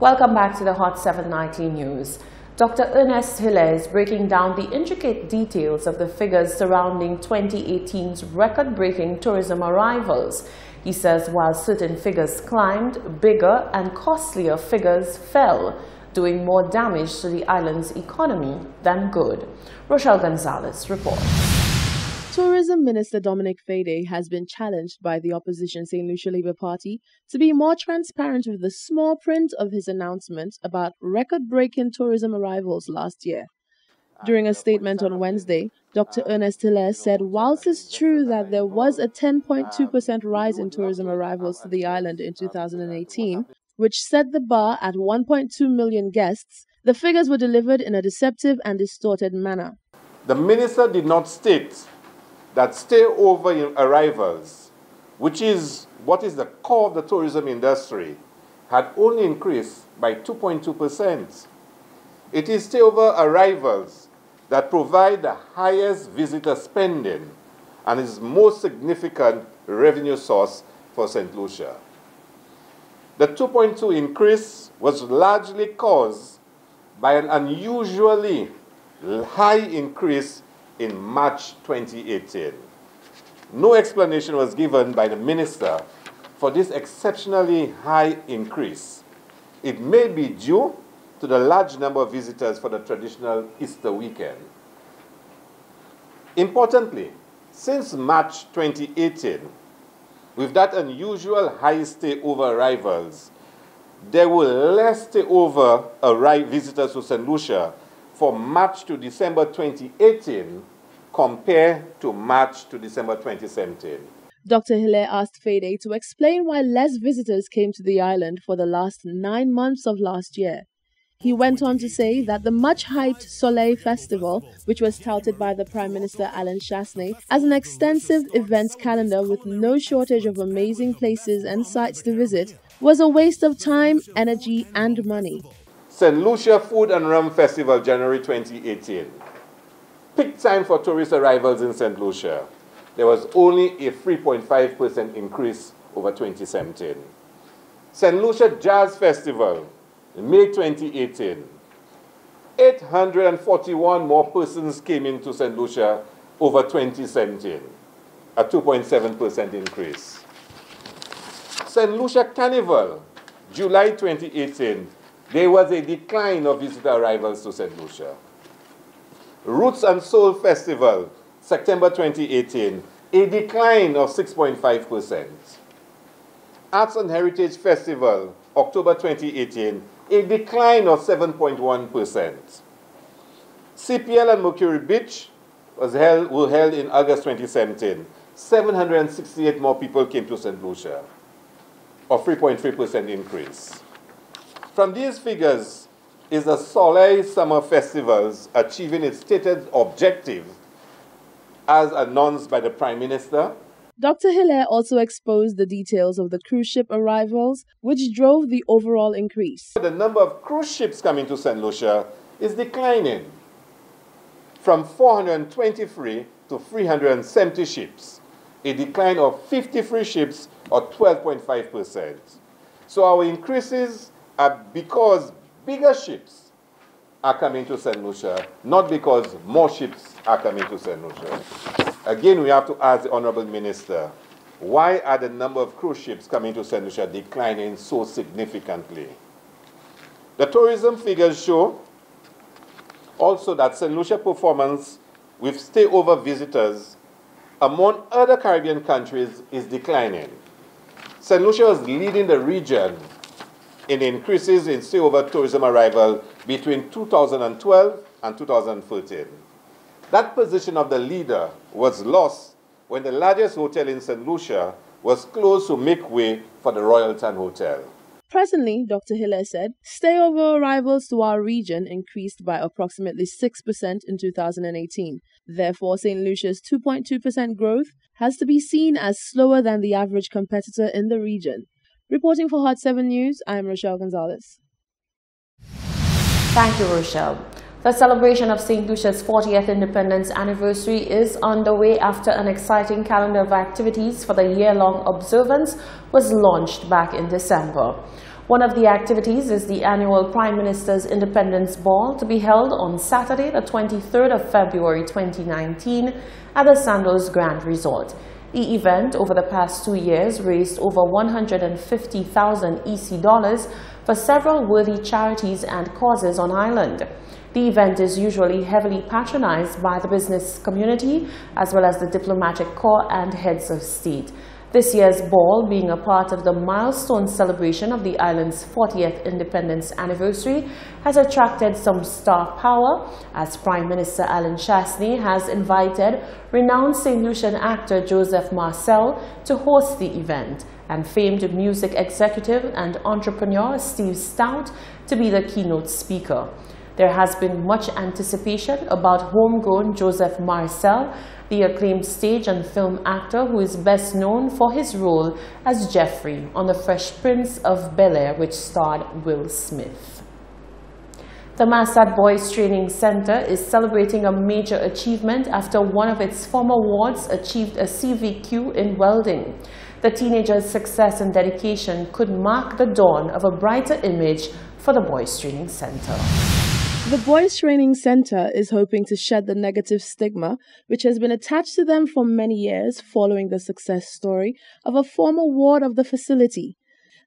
Welcome back to the Hot 790 News. Dr. Ernest Hilaire is breaking down the intricate details of the figures surrounding 2018's record-breaking tourism arrivals. He says while certain figures climbed, bigger and costlier figures fell, doing more damage to the island's economy than good. Rochelle Gonzalez reports. Tourism Minister Dominic Fedee has been challenged by the opposition St. Lucia Labour Party to be more transparent with the small print of his announcement about record-breaking tourism arrivals last year. During a statement on Wednesday, Dr. Ernest Hilaire said whilst it's true that there was a 10.2% rise in tourism arrivals to the island in 2018, which set the bar at 1.2 million guests, the figures were delivered in a deceptive and distorted manner. The minister did not state that stay-over arrivals, which is what is the core of the tourism industry, had only increased by 2.2%. It is stay-over arrivals that provide the highest visitor spending and is most significant revenue source for St. Lucia. The 2.2 increase was largely caused by an unusually high increase in March 2018. No explanation was given by the minister for this exceptionally high increase. It may be due to the large number of visitors for the traditional Easter weekend. Importantly, since March 2018, with that unusual high stay-over arrivals, there were less stay-over visitors to St. Lucia for March to December 2018 compared to March to December 2017. Dr. Hilaire asked Fedee to explain why less visitors came to the island for the last 9 months of last year. He went on to say that the much-hyped Soleil Festival, which was touted by the Prime Minister Alain Chastanet as an extensive events calendar with no shortage of amazing places and sites to visit, was a waste of time, energy and money. St. Lucia Food and Rum Festival, January 2018. Peak time for tourist arrivals in St. Lucia. There was only a 3.5% increase over 2017. St. Lucia Jazz Festival, May 2018. 841 more persons came into St. Lucia over 2017, a 2.7% increase. St. Lucia Carnival, July 2018. There was a decline of visitor arrivals to St. Lucia. Roots and Soul Festival, September 2018, a decline of 6.5%. Arts and Heritage Festival, October 2018, a decline of 7.1%. CPL and Mercury Beach were held in August 2017. 768 more people came to St. Lucia, a 3.3% increase. From these figures is the Soleil Summer Festivals achieving its stated objective as announced by the Prime Minister. Dr. Hilaire also exposed the details of the cruise ship arrivals, which drove the overall increase. The number of cruise ships coming to St. Lucia is declining from 423 to 370 ships, a decline of 53 ships or 12.5%. So our increases are because bigger ships are coming to St. Lucia, not because more ships are coming to St. Lucia. Again, we have to ask the Honorable Minister, why are the number of cruise ships coming to St. Lucia declining so significantly? The tourism figures show also that St. Lucia performance with stay-over visitors among other Caribbean countries is declining. St. Lucia was leading the region in increases in stay-over tourism arrival between 2012 and 2013. That position of the leader was lost when the largest hotel in St. Lucia was closed to make way for the Royalton Hotel. Presently, Dr. Hilaire said, stay-over arrivals to our region increased by approximately 6% in 2018. Therefore, St. Lucia's 2.2% growth has to be seen as slower than the average competitor in the region. Reporting for Hot 7 News, I am Rochelle Gonzalez. Thank you, Rochelle. The celebration of St. Lucia's 40th independence anniversary is underway after an exciting calendar of activities for the year-long observance was launched back in December. One of the activities is the annual Prime Minister's Independence Ball to be held on Saturday, the 23rd of February 2019 at the Sandals Grand Resort. The event over the past 2 years raised over 150,000 EC dollars for several worthy charities and causes on island. The event is usually heavily patronized by the business community as well as the diplomatic corps and heads of state. This year's ball, being a part of the milestone celebration of the island's 40th independence anniversary, has attracted some star power, as Prime Minister Allen Chastanet has invited renowned St. Lucian actor Joseph Marcel to host the event, and famed music executive and entrepreneur Steve Stout to be the keynote speaker. There has been much anticipation about homegrown Joseph Marcel, the acclaimed stage and film actor who is best known for his role as Jeffrey on The Fresh Prince of Bel-Air, which starred Will Smith. The Masad Boys Training Center is celebrating a major achievement after one of its former wards achieved a CVQ in welding. The teenagers' success and dedication could mark the dawn of a brighter image for the Boys Training Center. The Boys Training Center is hoping to shed the negative stigma which has been attached to them for many years following the success story of a former ward of the facility.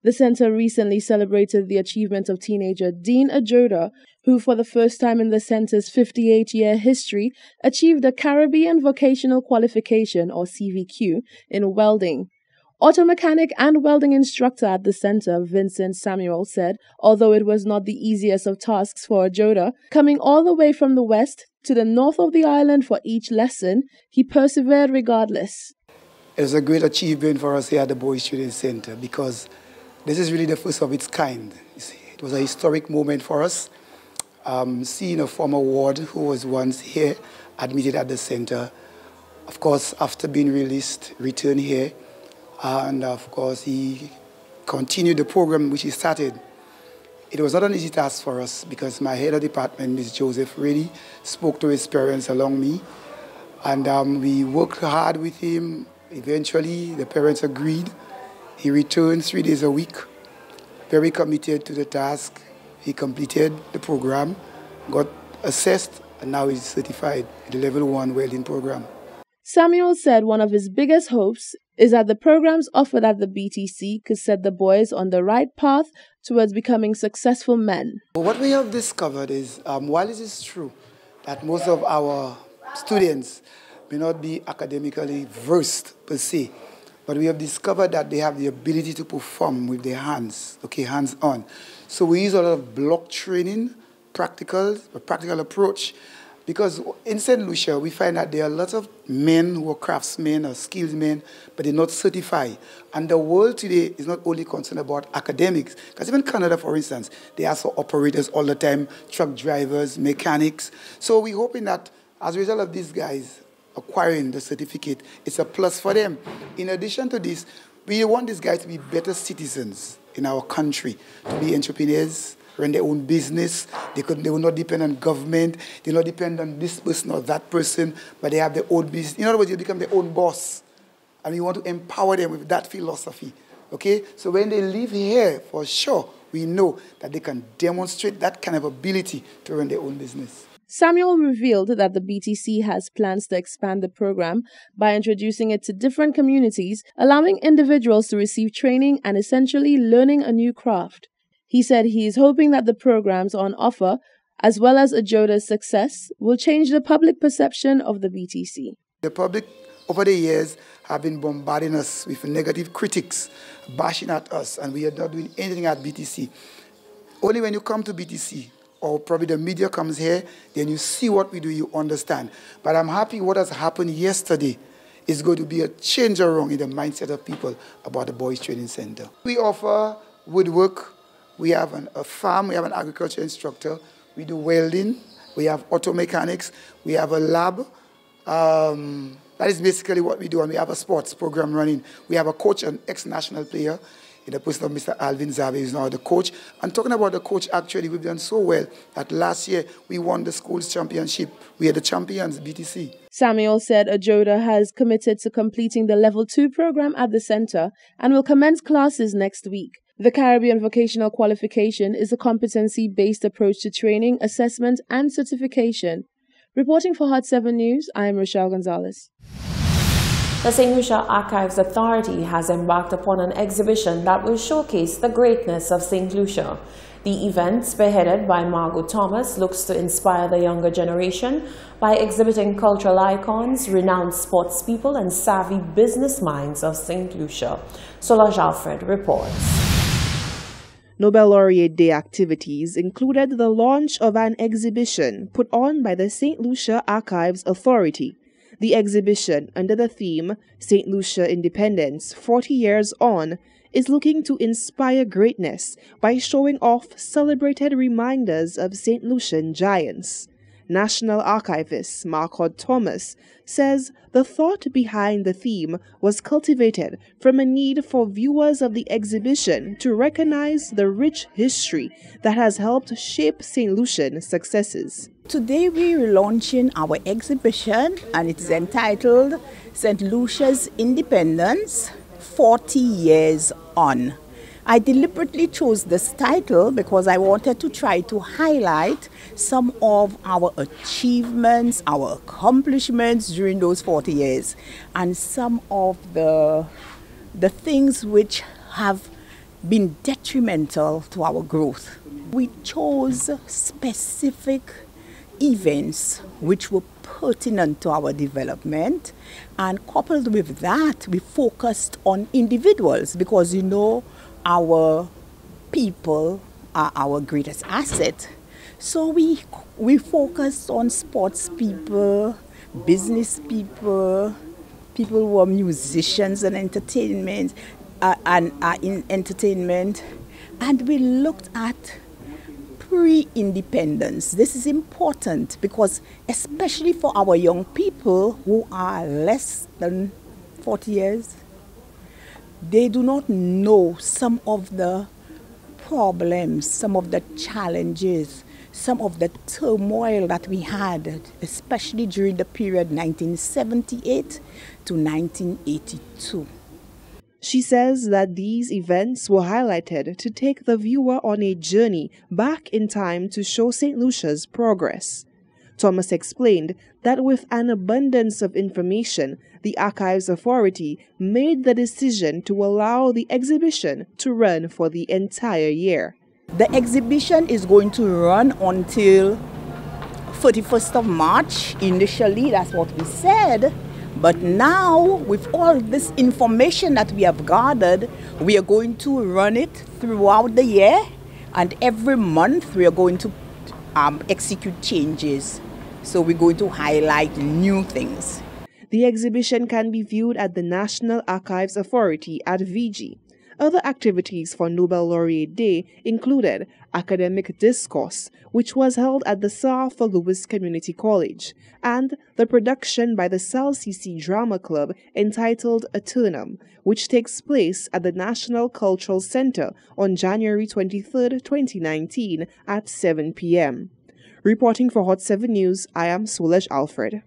The center recently celebrated the achievement of teenager Dean Ajoda, who for the first time in the center's 58-year history achieved a Caribbean Vocational Qualification or CVQ in welding. Auto mechanic and welding instructor at the center, Vincent Samuel, said although it was not the easiest of tasks for Ajoda, coming all the way from the west to the north of the island for each lesson, he persevered regardless. It was a great achievement for us here at the Boys Training Center because this is really the first of its kind. It was a historic moment for us, seeing a former ward who was once here, admitted at the center, of course, after being released, returned here. And of course, he continued the program which he started. It was not an easy task for us because my head of department, Ms. Joseph, really spoke to his parents along me. And we worked hard with him. Eventually, the parents agreed. He returned 3 days a week, very committed to the task. He completed the program, got assessed, and now he's certified in the Level 1 welding program. Samuel said one of his biggest hopes is that the programs offered at the BTC could set the boys on the right path towards becoming successful men. What we have discovered is, while it is true that most of our students may not be academically versed per se, but we have discovered that they have the ability to perform with their hands, okay, hands-on. So we use a lot of block training, a practical approach. Because in St. Lucia, we find that there are lots of men who are craftsmen or skilled men, but they're not certified. And the world today is not only concerned about academics, because even Canada, for instance, they ask for operators all the time, truck drivers, mechanics. So we're hoping that as a result of these guys acquiring the certificate, it's a plus for them. In addition to this, we want these guys to be better citizens in our country, to be entrepreneurs, run their own business. They will not depend on government. They will not depend on this person or that person, but they have their own business. In other words, they become their own boss. And we want to empower them with that philosophy. Okay? So when they leave here, for sure, we know that they can demonstrate that kind of ability to run their own business. Samuel revealed that the BTC has plans to expand the program by introducing it to different communities, allowing individuals to receive training and essentially learning a new craft. He said he is hoping that the programs on offer, as well as Ajoda's success, will change the public perception of the BTC. The public, over the years, have been bombarding us with negative critics, bashing at us, and we are not doing anything at BTC. Only when you come to BTC, or probably the media comes here, then you see what we do, you understand. But I'm happy what has happened yesterday is going to be a change around in the mindset of people about the Boys Training Center. We offer woodwork. We have a farm, we have an agriculture instructor, we do welding, we have auto mechanics, we have a lab. That is basically what we do, and we have a sports program running. We have a coach, an ex-national player, in the person of Mr. Alvin Zabe, who's now the coach. And talking about the coach, actually, we've done so well that last year we won the school's championship. We are the champions, BTC. Samuel said Ajoda has committed to completing the Level 2 program at the center and will commence classes next week. The Caribbean Vocational Qualification is a competency-based approach to training, assessment, and certification. Reporting for Hot 7 News, I am Rochelle Gonzalez. The St. Lucia Archives Authority has embarked upon an exhibition that will showcase the greatness of St. Lucia. The event, spearheaded by Margot Thomas, looks to inspire the younger generation by exhibiting cultural icons, renowned sportspeople, and savvy business minds of St. Lucia. Solange Alfred reports. Nobel Laureate Day activities included the launch of an exhibition put on by the St. Lucia Archives Authority. The exhibition, under the theme St. Lucia Independence 40 Years On, is looking to inspire greatness by showing off celebrated reminders of St. Lucian giants. National Archivist Margot Thomas says the thought behind the theme was cultivated from a need for viewers of the exhibition to recognize the rich history that has helped shape St. Lucian successes. Today we're launching our exhibition, and it's entitled St. Lucia's Independence 40 Years On. I deliberately chose this title because I wanted to try to highlight some of our achievements, our accomplishments during those 40 years, and some of the things which have been detrimental to our growth. We chose specific events which were pertinent to our development, and coupled with that, we focused on individuals because, you know, our people are our greatest asset. So we focused on sports people, business people, people who are musicians and entertainment, in entertainment, and we looked at pre-independence. This is important because especially for our young people who are less than 40 years, they do not know some of the problems, some of the challenges, some of the turmoil that we had, especially during the period 1978 to 1982. She says that these events were highlighted to take the viewer on a journey back in time to show St. Lucia's progress. Thomas explained that with an abundance of information, the Archives Authority made the decision to allow the exhibition to run for the entire year. The exhibition is going to run until 31st of March. Initially, that's what we said. But now, with all this information that we have gathered, we are going to run it throughout the year. And every month, we are going to execute changes. So we're going to highlight new things. The exhibition can be viewed at the National Archives Authority at VG. Other activities for Nobel Laureate Day included academic discourse, which was held at the Sir Arthur Lewis Community College, and the production by the Sal CC Drama Club entitled Eternum, which takes place at the National Cultural Center on January 23, 2019 at 7 p.m. Reporting for Hot 7 News, I am Solange Alfred.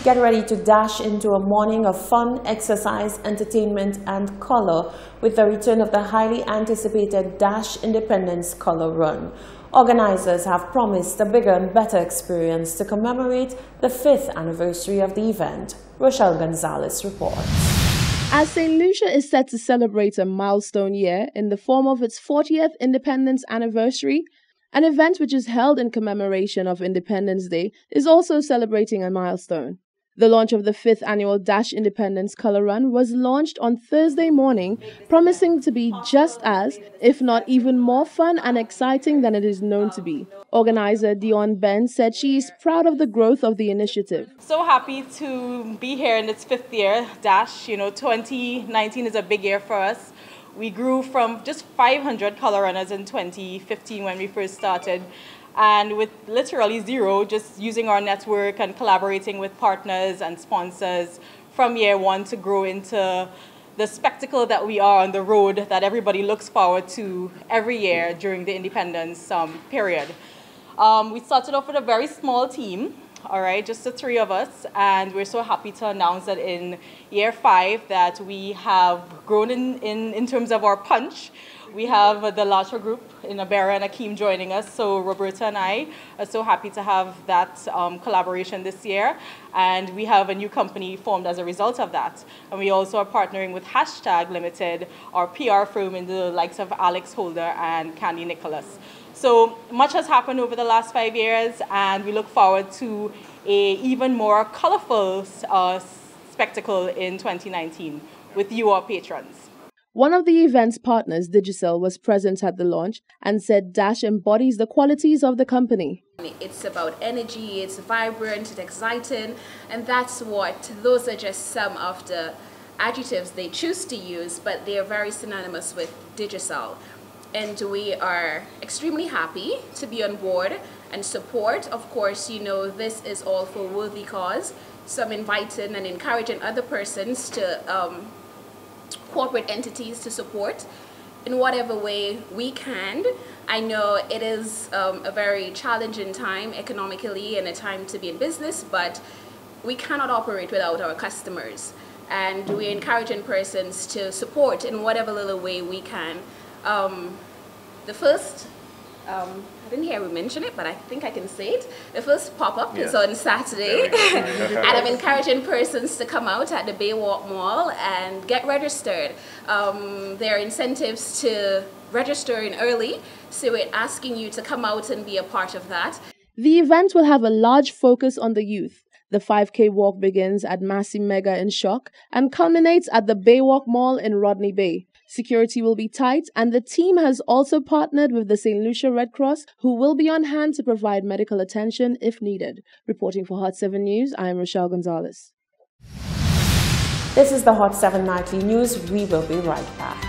Get ready to dash into a morning of fun, exercise, entertainment, and color with the return of the highly anticipated Dash Independence Color Run. Organizers have promised a bigger and better experience to commemorate the 5th anniversary of the event. Rochelle Gonzalez reports. As St. Lucia is set to celebrate a milestone year in the form of its 40th independence anniversary, an event which is held in commemoration of Independence Day is also celebrating a milestone. The launch of the 5th annual Dash Independence Color Run was launched on Thursday morning, promising to be just as, if not even more fun and exciting than it is known to be. Organizer Dion Ben said she is proud of the growth of the initiative. So happy to be here in its 5th year, Dash. 2019 is a big year for us. We grew from just 500 color runners in 2015 when we first started. And with literally zero, just using our network and collaborating with partners and sponsors from year one to grow into the spectacle that we are on the road that everybody looks forward to every year during the independence period. We started off with a very small team. all right, just the three of us, and we're so happy to announce that in year 5 that we have grown in terms of our punch. We have the Lasha group in Abera and Akeem joining us, so Roberta and I are so happy to have that collaboration this year, and we have a new company formed as a result of that. And we also are partnering with Hashtag Limited, our PR firm in the likes of Alex Holder and Candy Nicholas. So much has happened over the last 5 years, and we look forward to a even more colorful spectacle in 2019 with you, our patrons. One of the event's partners, Digicel, was present at the launch and said Dash embodies the qualities of the company. It's about energy, it's vibrant, it's exciting, and those are just some of the adjectives they choose to use, but they are very synonymous with Digicel. And we are extremely happy to be on board and support. Of course, you know, this is all for a worthy cause. So I'm inviting and encouraging other persons to corporate entities to support in whatever way we can. I know it is a very challenging time economically and a time to be in business, but we cannot operate without our customers. And we're encouraging persons to support in whatever little way we can. The first, I didn't hear we mention it, but I think I can say it. The first pop-up is on Saturday. And I'm encouraging persons to come out at the Baywalk Mall and get registered. There are incentives to register in early, so we're asking you to come out and be a part of that. The event will have a large focus on the youth. The 5K walk begins at Massey Mega in Shock and culminates at the Baywalk Mall in Rodney Bay. Security will be tight, and the team has also partnered with the St. Lucia Red Cross, who will be on hand to provide medical attention if needed. Reporting for Hot 7 News, I am Rochelle Gonzalez. This is the Hot 7 Nightly News. We will be right back.